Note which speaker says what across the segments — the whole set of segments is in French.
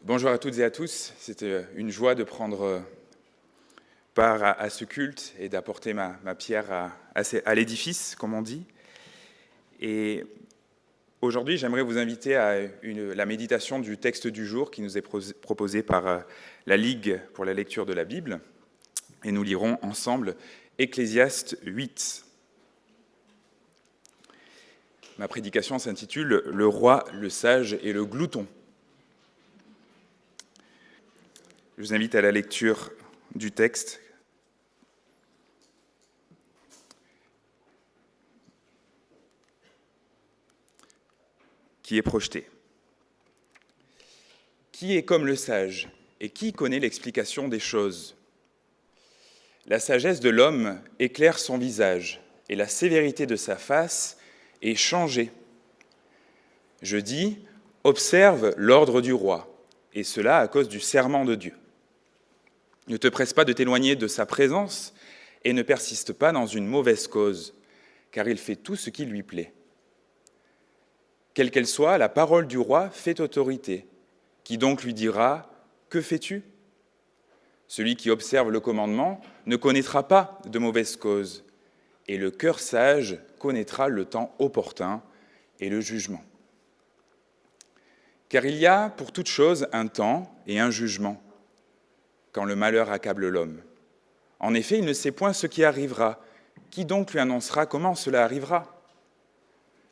Speaker 1: Bonjour à toutes et à tous. C'était une joie de prendre part à ce culte et d'apporter ma pierre à l'édifice, comme on dit. Et aujourd'hui, j'aimerais vous inviter à la méditation du texte du jour qui nous est proposé par la Ligue pour la lecture de la Bible. Et nous lirons ensemble Ecclésiaste 8. Ma prédication s'intitule « Le roi, le sage et le glouton ». Je vous invite à la lecture du texte. Qui est projeté. Qui est comme le sage et qui connaît l'explication des choses? La sagesse de l'homme éclaire son visage et la sévérité de sa face est changée. Je dis, observe l'ordre du roi, et cela à cause du serment de Dieu. Ne te presse pas de t'éloigner de sa présence et ne persiste pas dans une mauvaise cause, car il fait tout ce qui lui plaît. Quelle qu'elle soit, la parole du roi fait autorité. Qui donc lui dira « Que fais-tu » Celui qui observe le commandement ne connaîtra pas de mauvaise cause, et le cœur sage connaîtra le temps opportun et le jugement. Car il y a pour toute chose un temps et un jugement, quand le malheur accable l'homme. En effet, il ne sait point ce qui arrivera. Qui donc lui annoncera comment cela arrivera ?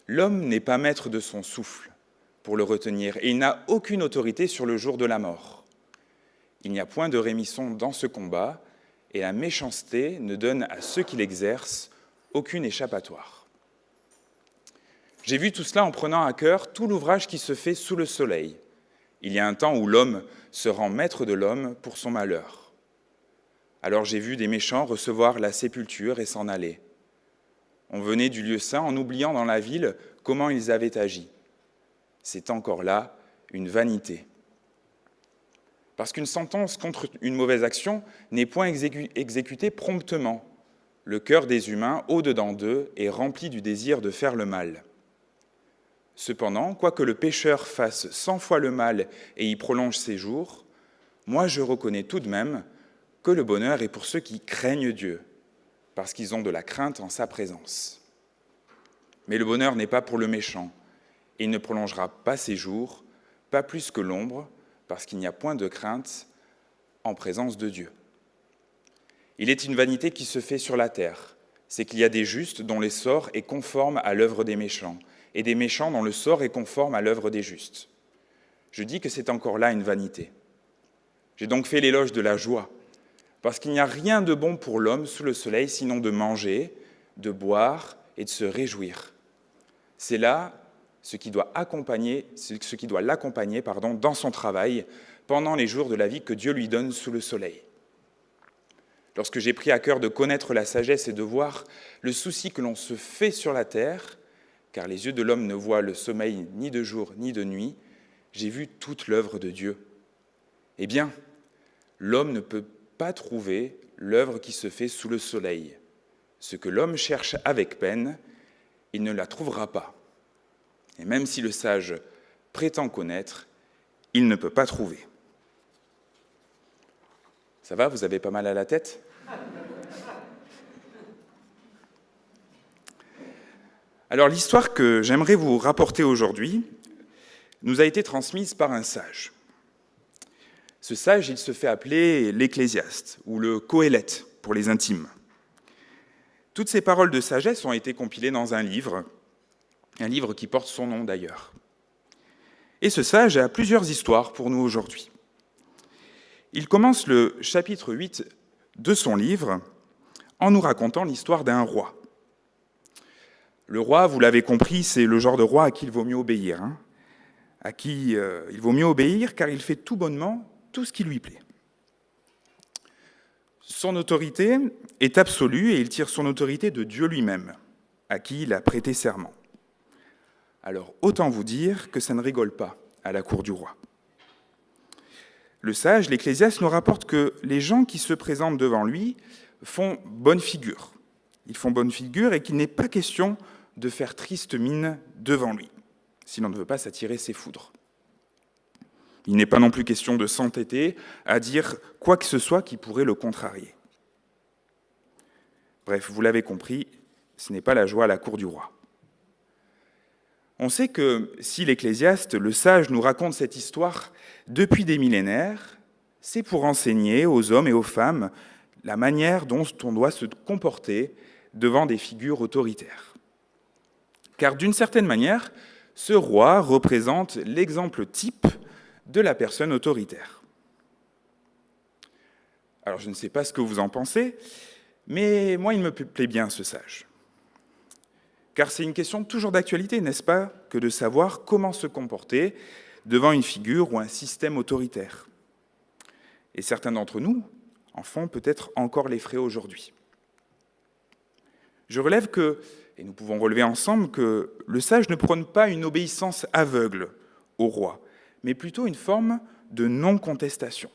Speaker 1: L'homme n'est pas maître de son souffle pour le retenir, et il n'a aucune autorité sur le jour de la mort. Il n'y a point de rémission dans ce combat, et la méchanceté ne donne à ceux qui l'exercent aucune échappatoire. J'ai vu tout cela en prenant à cœur tout l'ouvrage qui se fait sous le soleil. Il y a un temps où l'homme se rend maître de l'homme pour son malheur. Alors j'ai vu des méchants recevoir la sépulture et s'en aller. On venait du lieu saint en oubliant dans la ville comment ils avaient agi. C'est encore là une vanité. Parce qu'une sentence contre une mauvaise action n'est point exécutée promptement. Le cœur des humains, au-dedans d'eux, est rempli du désir de faire le mal. Cependant, quoique le pécheur fasse 100 fois le mal et y prolonge ses jours, moi je reconnais tout de même que le bonheur est pour ceux qui craignent Dieu, parce qu'ils ont de la crainte en sa présence. Mais le bonheur n'est pas pour le méchant, et il ne prolongera pas ses jours, pas plus que l'ombre, parce qu'il n'y a point de crainte en présence de Dieu. Il est une vanité qui se fait sur la terre, c'est qu'il y a des justes dont le sort est conforme à l'œuvre des méchants, et des méchants dont le sort est conforme à l'œuvre des justes. Je dis que c'est encore là une vanité. J'ai donc fait l'éloge de la joie, parce qu'il n'y a rien de bon pour l'homme sous le soleil, sinon de manger, de boire et de se réjouir. C'est là ce qui doit l'accompagner dans son travail pendant les jours de la vie que Dieu lui donne sous le soleil. Lorsque j'ai pris à cœur de connaître la sagesse et de voir le souci que l'on se fait sur la terre, car les yeux de l'homme ne voient le sommeil ni de jour ni de nuit, j'ai vu toute l'œuvre de Dieu. Eh bien, l'homme ne peut pas trouver l'œuvre qui se fait sous le soleil. Ce que l'homme cherche avec peine, il ne la trouvera pas. Et même si le sage prétend connaître, il ne peut pas trouver. Ça va, vous avez pas mal à la tête ? Alors l'histoire que j'aimerais vous rapporter aujourd'hui nous a été transmise par un sage. Ce sage, il se fait appeler l'Ecclésiaste, ou le Qoéleth pour les intimes. Toutes ces paroles de sagesse ont été compilées dans un livre qui porte son nom d'ailleurs. Et ce sage a plusieurs histoires pour nous aujourd'hui. Il commence le chapitre 8 de son livre en nous racontant l'histoire d'un roi. Le roi, vous l'avez compris, c'est le genre de roi à qui il vaut mieux obéir. À qui il vaut mieux obéir car il fait tout bonnement tout ce qui lui plaît. Son autorité est absolue et il tire son autorité de Dieu lui-même, à qui il a prêté serment. Alors autant vous dire que ça ne rigole pas à la cour du roi. Le sage, l'Ecclésiaste, nous rapporte que les gens qui se présentent devant lui font bonne figure. Ils font bonne figure et qu'il n'est pas question de faire triste mine devant lui, s'il n'en veut pas s'attirer ses foudres. Il n'est pas non plus question de s'entêter à dire quoi que ce soit qui pourrait le contrarier. Bref, vous l'avez compris, ce n'est pas la joie à la cour du roi. On sait que si l'Ecclésiaste, le sage, nous raconte cette histoire depuis des millénaires, c'est pour enseigner aux hommes et aux femmes la manière dont on doit se comporter devant des figures autoritaires. Car d'une certaine manière, ce roi représente l'exemple type de la personne autoritaire. Alors je ne sais pas ce que vous en pensez, mais moi il me plaît bien ce sage. Car c'est une question toujours d'actualité, n'est-ce pas, que de savoir comment se comporter devant une figure ou un système autoritaire. Et certains d'entre nous en font peut-être encore les frais aujourd'hui. Je relève que, et nous pouvons relever ensemble, que le sage ne prône pas une obéissance aveugle au roi, mais plutôt une forme de non-contestation.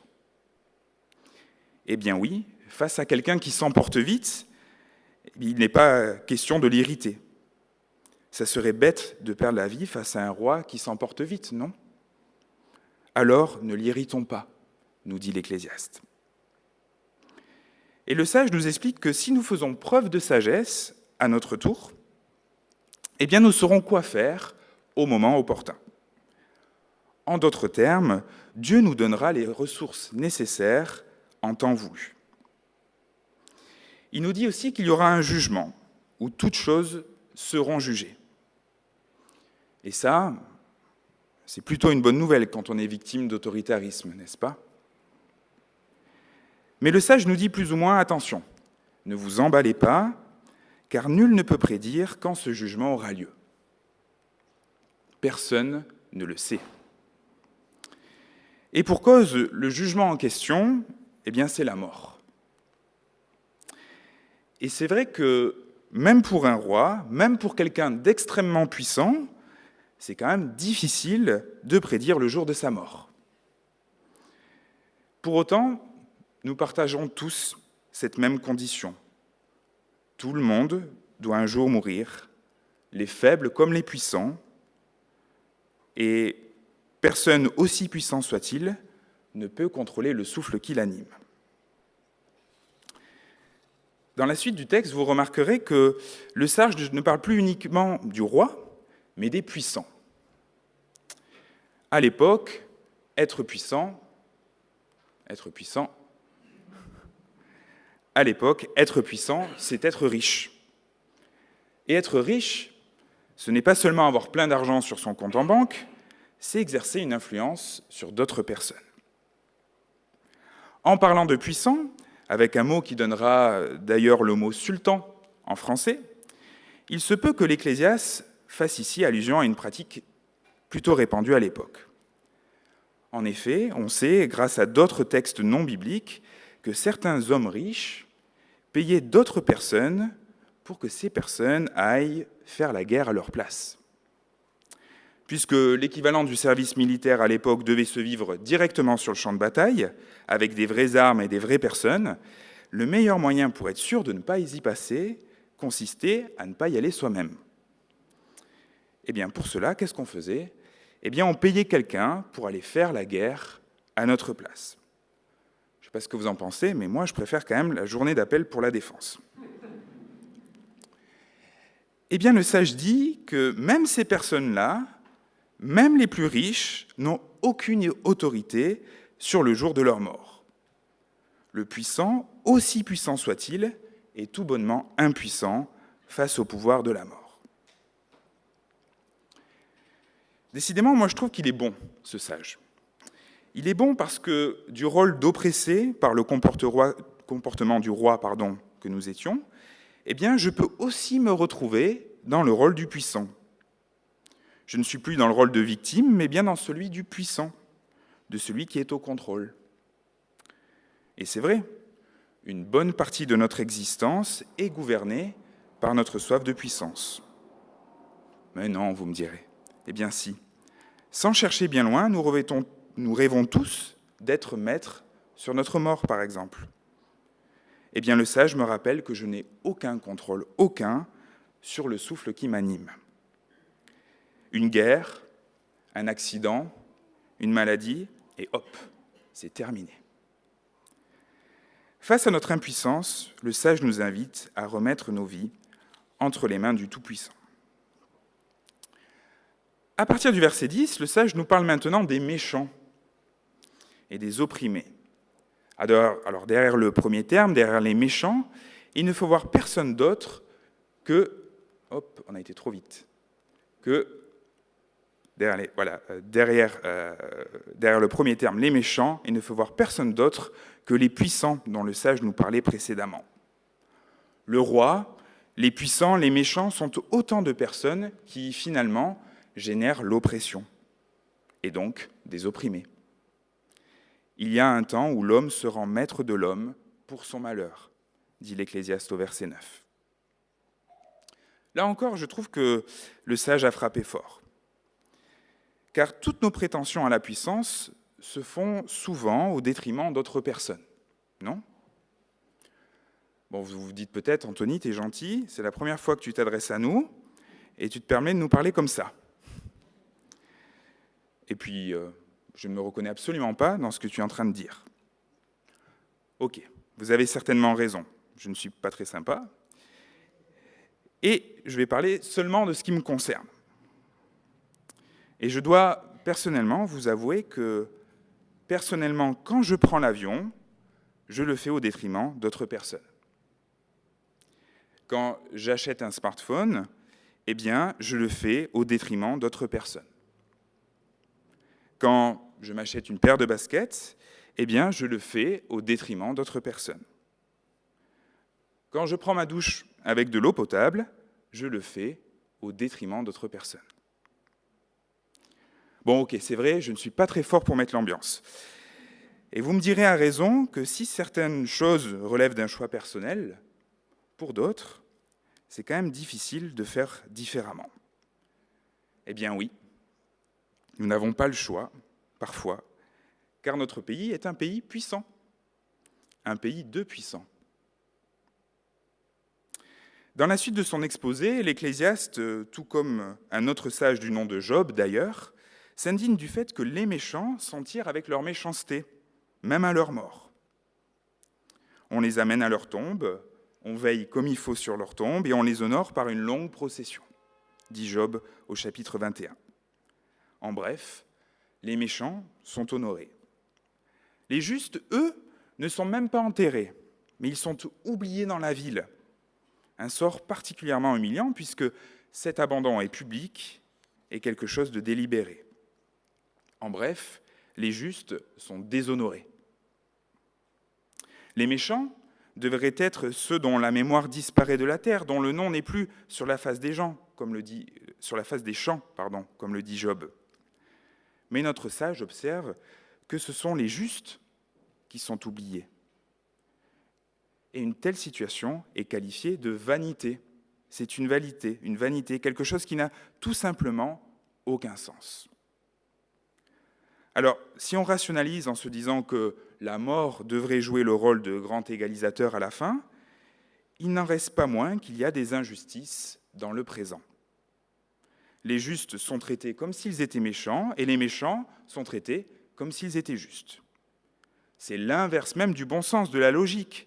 Speaker 1: Eh bien oui, face à quelqu'un qui s'emporte vite, il n'est pas question de l'irriter. Ça serait bête de perdre la vie face à un roi qui s'emporte vite, non? Alors ne l'irritons pas, nous dit l'Ecclésiaste. Et le sage nous explique que si nous faisons preuve de sagesse, à notre tour, eh bien nous saurons quoi faire au moment opportun. En d'autres termes, Dieu nous donnera les ressources nécessaires en temps voulu. Il nous dit aussi qu'il y aura un jugement, où toutes choses seront jugées. Et ça, c'est plutôt une bonne nouvelle quand on est victime d'autoritarisme, n'est-ce pas? Mais le sage nous dit plus ou moins, attention, ne vous emballez pas, car nul ne peut prédire quand ce jugement aura lieu. Personne ne le sait. Et pour cause, le jugement en question, eh bien, c'est la mort. Et c'est vrai que même pour un roi, même pour quelqu'un d'extrêmement puissant, c'est quand même difficile de prédire le jour de sa mort. Pour autant, nous partageons tous cette même condition. Tout le monde doit un jour mourir, les faibles comme les puissants, et personne, aussi puissant soit-il, ne peut contrôler le souffle qui l'anime. Dans la suite du texte, vous remarquerez que le sage ne parle plus uniquement du roi, mais des puissants. À l'époque, être puissant, c'est être riche. Et être riche, ce n'est pas seulement avoir plein d'argent sur son compte en banque, c'est exercer une influence sur d'autres personnes. En parlant de puissant, avec un mot qui donnera d'ailleurs le mot sultan en français, il se peut que l'Ecclésiaste fasse ici allusion à une pratique plutôt répandue à l'époque. En effet, on sait, grâce à d'autres textes non bibliques, que certains hommes riches payaient d'autres personnes pour que ces personnes aillent faire la guerre à leur place. Puisque l'équivalent du service militaire à l'époque devait se vivre directement sur le champ de bataille, avec des vraies armes et des vraies personnes, le meilleur moyen pour être sûr de ne pas y passer consistait à ne pas y aller soi-même. Eh bien, pour cela, qu'est-ce qu'on faisait? Eh bien, on payait quelqu'un pour aller faire la guerre à notre place. Je ne sais pas ce que vous en pensez, mais moi, je préfère quand même la journée d'appel pour la défense. Eh bien, le sage dit que même ces personnes-là, même les plus riches, n'ont aucune autorité sur le jour de leur mort. Le puissant, aussi puissant soit-il, est tout bonnement impuissant face au pouvoir de la mort. Décidément, moi je trouve qu'il est bon, ce sage. Il est bon parce que du rôle d'oppressé par le comportement du roi que nous étions, eh bien, je peux aussi me retrouver dans le rôle du puissant. Je ne suis plus dans le rôle de victime, mais bien dans celui du puissant, de celui qui est au contrôle. Et c'est vrai, une bonne partie de notre existence est gouvernée par notre soif de puissance. Mais non, vous me direz. Eh bien si. Sans chercher bien loin, nous rêvons tous d'être maîtres sur notre mort, par exemple. Eh bien, le sage me rappelle que je n'ai aucun contrôle, aucun, sur le souffle qui m'anime. Une guerre, un accident, une maladie, et hop, c'est terminé. Face à notre impuissance, le sage nous invite à remettre nos vies entre les mains du Tout-Puissant. À partir du verset 10, le sage nous parle maintenant des méchants et des opprimés. Alors derrière le premier terme, derrière les méchants, il ne faut voir personne d'autre que... Hop, on a été trop vite. Derrière le premier terme, les méchants, il ne faut voir personne d'autre que les puissants dont le sage nous parlait précédemment. Le roi, les puissants, les méchants sont autant de personnes qui, finalement, génèrent l'oppression, et donc des opprimés. Il y a un temps où l'homme se rend maître de l'homme pour son malheur, dit l'Ecclésiaste au verset 9. Là encore, je trouve que le sage a frappé fort. Car toutes nos prétentions à la puissance se font souvent au détriment d'autres personnes, non ? Bon, vous vous dites peut-être, Anthony, t'es gentil, c'est la première fois que tu t'adresses à nous, et tu te permets de nous parler comme ça. Et puis, je ne me reconnais absolument pas dans ce que tu es en train de dire. Ok, vous avez certainement raison, je ne suis pas très sympa, et je vais parler seulement de ce qui me concerne. Et je dois personnellement vous avouer que, personnellement, quand je prends l'avion, je le fais au détriment d'autres personnes. Quand j'achète un smartphone, eh bien, je le fais au détriment d'autres personnes. Quand je m'achète une paire de baskets, eh bien, je le fais au détriment d'autres personnes. Quand je prends ma douche avec de l'eau potable, je le fais au détriment d'autres personnes. Bon, ok, c'est vrai, je ne suis pas très fort pour mettre l'ambiance. Et vous me direz à raison que si certaines choses relèvent d'un choix personnel, pour d'autres, c'est quand même difficile de faire différemment. Eh bien oui, nous n'avons pas le choix, parfois, car notre pays est un pays puissant, un pays de puissants. Dans la suite de son exposé, l'Ecclésiaste, tout comme un autre sage du nom de Job d'ailleurs, s'indigne du fait que les méchants s'en tirent avec leur méchanceté, même à leur mort. On les amène à leur tombe, on veille comme il faut sur leur tombe et on les honore par une longue procession, dit Job au chapitre 21. En bref, les méchants sont honorés. Les justes, eux, ne sont même pas enterrés, mais ils sont oubliés dans la ville. Un sort particulièrement humiliant puisque cet abandon est public et quelque chose de délibéré. En bref, les justes sont déshonorés. Les méchants devraient être ceux dont la mémoire disparaît de la terre, dont le nom n'est plus sur la face des champs, comme le dit Job. Mais notre sage observe que ce sont les justes qui sont oubliés. Et une telle situation est qualifiée de vanité. C'est une vanité, quelque chose qui n'a tout simplement aucun sens. Alors, si on rationalise en se disant que la mort devrait jouer le rôle de grand égalisateur à la fin, il n'en reste pas moins qu'il y a des injustices dans le présent. Les justes sont traités comme s'ils étaient méchants, et les méchants sont traités comme s'ils étaient justes. C'est l'inverse même du bon sens, de la logique.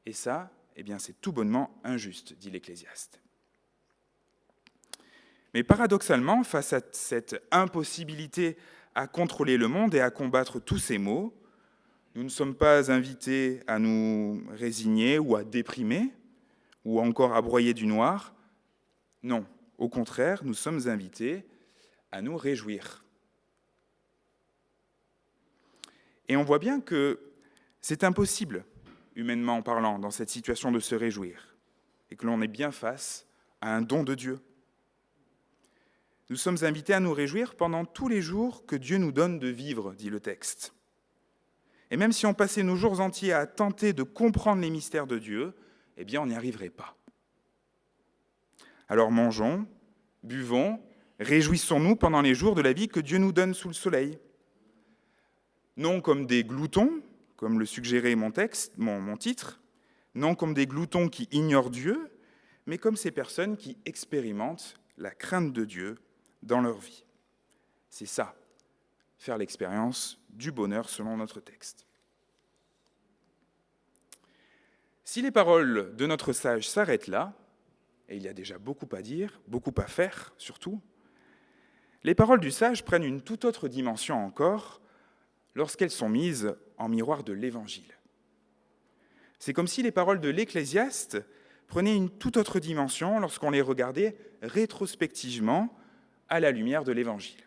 Speaker 1: Et ça, eh bien, c'est tout bonnement injuste, dit l'Ecclésiaste. Mais paradoxalement, face à cette impossibilité à contrôler le monde et à combattre tous ces maux, nous ne sommes pas invités à nous résigner ou à déprimer, ou encore à broyer du noir. Non, au contraire, nous sommes invités à nous réjouir. Et on voit bien que c'est impossible, humainement parlant, dans cette situation de se réjouir, et que l'on est bien face à un don de Dieu. Nous sommes invités à nous réjouir pendant tous les jours que Dieu nous donne de vivre, dit le texte. Et même si on passait nos jours entiers à tenter de comprendre les mystères de Dieu, eh bien on n'y arriverait pas. Alors mangeons, buvons, réjouissons-nous pendant les jours de la vie que Dieu nous donne sous le soleil. Non comme des gloutons, comme le suggérait mon titre, non comme des gloutons qui ignorent Dieu, mais comme ces personnes qui expérimentent la crainte de Dieu dans leur vie. C'est ça, faire l'expérience du bonheur selon notre texte. Si les paroles de notre sage s'arrêtent là, et il y a déjà beaucoup à dire, beaucoup à faire surtout, les paroles du sage prennent une toute autre dimension encore lorsqu'elles sont mises en miroir de l'Évangile. C'est comme si les paroles de l'Ecclésiaste prenaient une toute autre dimension lorsqu'on les regardait rétrospectivement à la lumière de l'Évangile.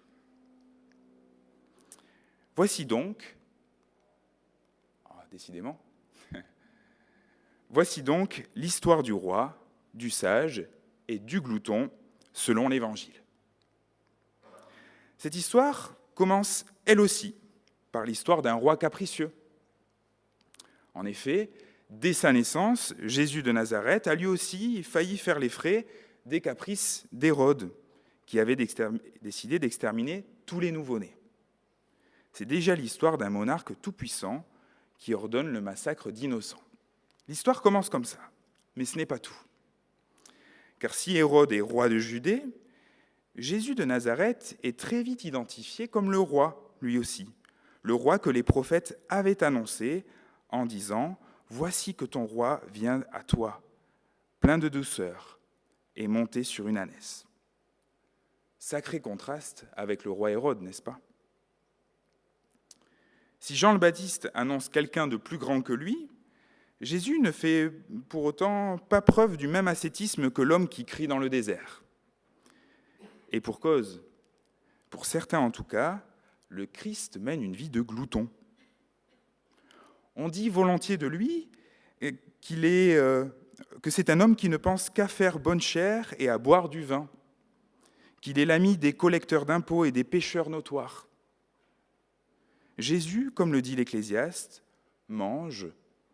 Speaker 1: Voici donc, décidément, voici donc l'histoire du roi, du sage et du glouton selon l'Évangile. Cette histoire commence, elle aussi, par l'histoire d'un roi capricieux. En effet, dès sa naissance, Jésus de Nazareth a lui aussi failli faire les frais des caprices d'Hérode, qui avait décidé d'exterminer tous les nouveau-nés. C'est déjà l'histoire d'un monarque tout-puissant qui ordonne le massacre d'innocents. L'histoire commence comme ça, mais ce n'est pas tout. Car si Hérode est roi de Judée, Jésus de Nazareth est très vite identifié comme le roi, lui aussi, le roi que les prophètes avaient annoncé en disant « Voici que ton roi vient à toi, plein de douceur, et monté sur une ânesse. » Sacré contraste avec le roi Hérode, n'est-ce pas ? Si Jean le Baptiste annonce quelqu'un de plus grand que lui, Jésus ne fait pour autant pas preuve du même ascétisme que l'homme qui crie dans le désert. Et pour cause, pour certains en tout cas, le Christ mène une vie de glouton. On dit volontiers de lui que c'est un homme qui ne pense qu'à faire bonne chère et à boire du vin, qu'il est l'ami des collecteurs d'impôts et des pécheurs notoires. Jésus, comme le dit l'Ecclésiaste, mange,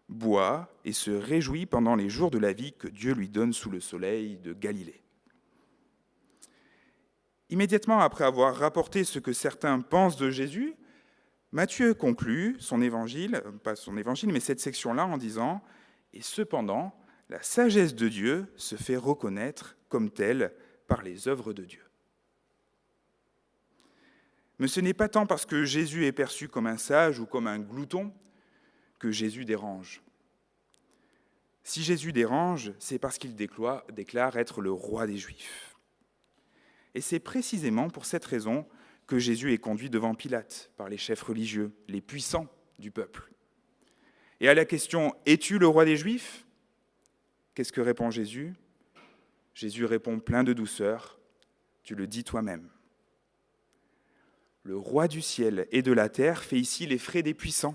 Speaker 1: boit et se réjouit pendant les jours de la vie que Dieu lui donne sous le soleil de Galilée. Immédiatement après avoir rapporté ce que certains pensent de Jésus, Matthieu conclut son évangile, pas son évangile, mais cette section-là en disant « Et cependant, la sagesse de Dieu se fait reconnaître comme telle par les œuvres de Dieu. » Mais ce n'est pas tant parce que Jésus est perçu comme un sage ou comme un glouton que Jésus dérange. Si Jésus dérange, c'est parce qu'il déclare être le roi des Juifs. Et c'est précisément pour cette raison que Jésus est conduit devant Pilate par les chefs religieux, les puissants du peuple. Et à la question « Es-tu le roi des Juifs ?» qu'est-ce que répond Jésus ? Jésus répond plein de douceur « Tu le dis toi-même. » Le roi du ciel et de la terre fait ici les frais des puissants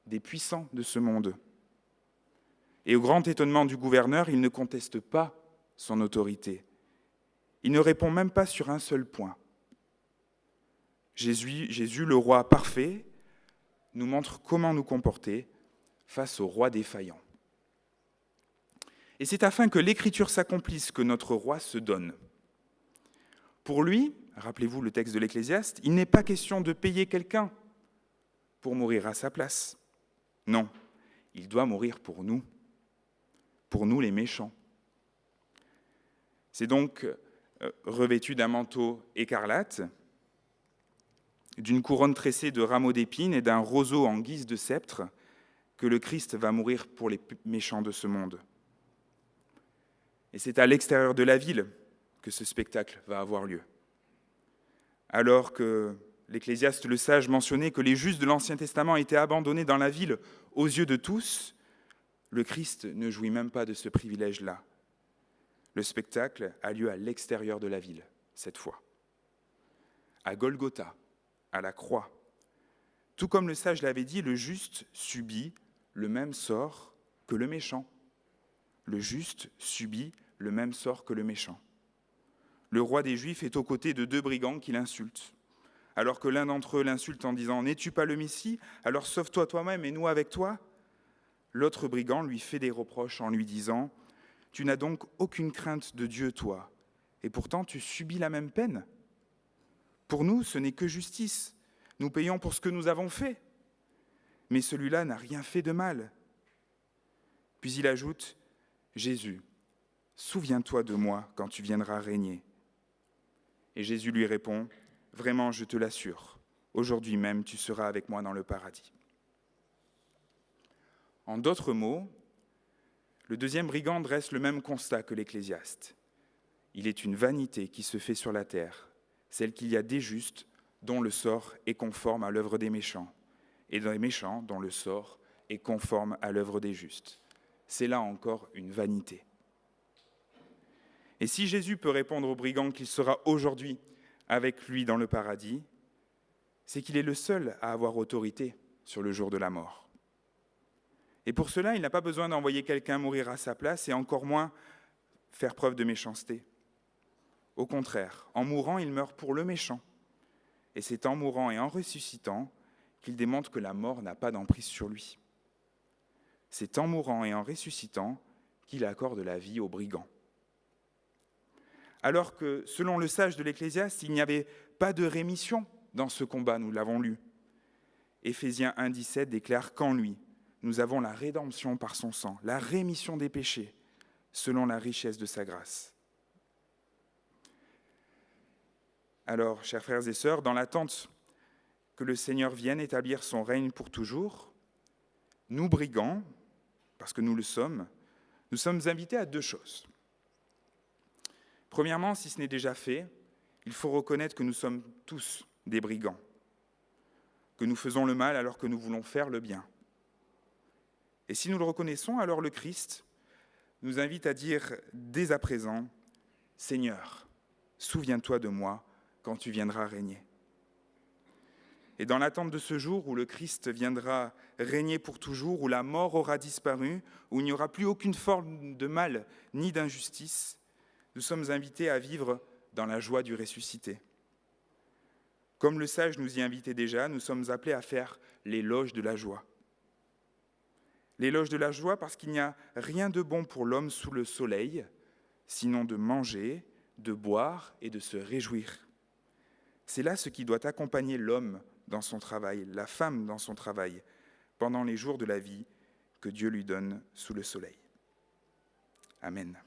Speaker 1: de ce monde. Et au grand étonnement du gouverneur, il ne conteste pas son autorité. Il ne répond même pas sur un seul point. Jésus, le roi parfait, nous montre comment nous comporter face au roi défaillant. Et c'est afin que l'Écriture s'accomplisse que notre roi se donne. Pour lui, rappelez-vous le texte de l'Ecclésiaste, il n'est pas question de payer quelqu'un pour mourir à sa place. Non, il doit mourir pour nous les méchants. C'est donc revêtu d'un manteau écarlate, d'une couronne tressée de rameaux d'épines et d'un roseau en guise de sceptre que le Christ va mourir pour les méchants de ce monde. Et c'est à l'extérieur de la ville que ce spectacle va avoir lieu. Alors que l'Ecclésiaste le sage mentionnait que les justes de l'Ancien Testament étaient abandonnés dans la ville aux yeux de tous, le Christ ne jouit même pas de ce privilège-là. Le spectacle a lieu à l'extérieur de la ville, cette fois. À Golgotha, à la croix. Tout comme le sage l'avait dit, le juste subit le même sort que le méchant. Le juste subit le même sort que le méchant. Le roi des Juifs est aux côtés de deux brigands qui l'insultent. Alors que l'un d'entre eux l'insulte en disant « N'es-tu pas le Messie ? Alors sauve-toi toi-même et nous avec toi ?» L'autre brigand lui fait des reproches en lui disant « Tu n'as donc aucune crainte de Dieu, toi, et pourtant tu subis la même peine. Pour nous, ce n'est que justice. Nous payons pour ce que nous avons fait. Mais celui-là n'a rien fait de mal. » Puis il ajoute « Jésus, souviens-toi de moi quand tu viendras régner. » Et Jésus lui répond « Vraiment, je te l'assure, aujourd'hui même tu seras avec moi dans le paradis. » En d'autres mots, le deuxième brigand dresse le même constat que l'Ecclésiaste. Il est une vanité qui se fait sur la terre, celle qu'il y a des justes dont le sort est conforme à l'œuvre des méchants, et des méchants dont le sort est conforme à l'œuvre des justes. C'est là encore une vanité. Et si Jésus peut répondre au brigand qu'il sera aujourd'hui avec lui dans le paradis, c'est qu'il est le seul à avoir autorité sur le jour de la mort. Et pour cela, il n'a pas besoin d'envoyer quelqu'un mourir à sa place et encore moins faire preuve de méchanceté. Au contraire, en mourant, il meurt pour le méchant. Et c'est en mourant et en ressuscitant qu'il démontre que la mort n'a pas d'emprise sur lui. C'est en mourant et en ressuscitant qu'il accorde la vie aux brigands. Alors que, selon le sage de l'Ecclésiaste, il n'y avait pas de rémission dans ce combat, nous l'avons lu. Éphésiens 1,17 déclare qu'en lui, nous avons la rédemption par son sang, la rémission des péchés, selon la richesse de sa grâce. Alors, chers frères et sœurs, dans l'attente que le Seigneur vienne établir son règne pour toujours, nous brigands, parce que nous le sommes invités à deux choses. Premièrement, si ce n'est déjà fait, il faut reconnaître que nous sommes tous des brigands, que nous faisons le mal alors que nous voulons faire le bien. Et si nous le reconnaissons, alors le Christ nous invite à dire dès à présent, « Seigneur, souviens-toi de moi quand tu viendras régner. » Et dans l'attente de ce jour où le Christ viendra régner pour toujours, où la mort aura disparu, où il n'y aura plus aucune forme de mal ni d'injustice, nous sommes invités à vivre dans la joie du ressuscité. Comme le sage nous y invitait déjà, nous sommes appelés à faire l'éloge de la joie. L'éloge de la joie parce qu'il n'y a rien de bon pour l'homme sous le soleil, sinon de manger, de boire et de se réjouir. C'est là ce qui doit accompagner l'homme dans son travail, la femme dans son travail, pendant les jours de la vie que Dieu lui donne sous le soleil. Amen.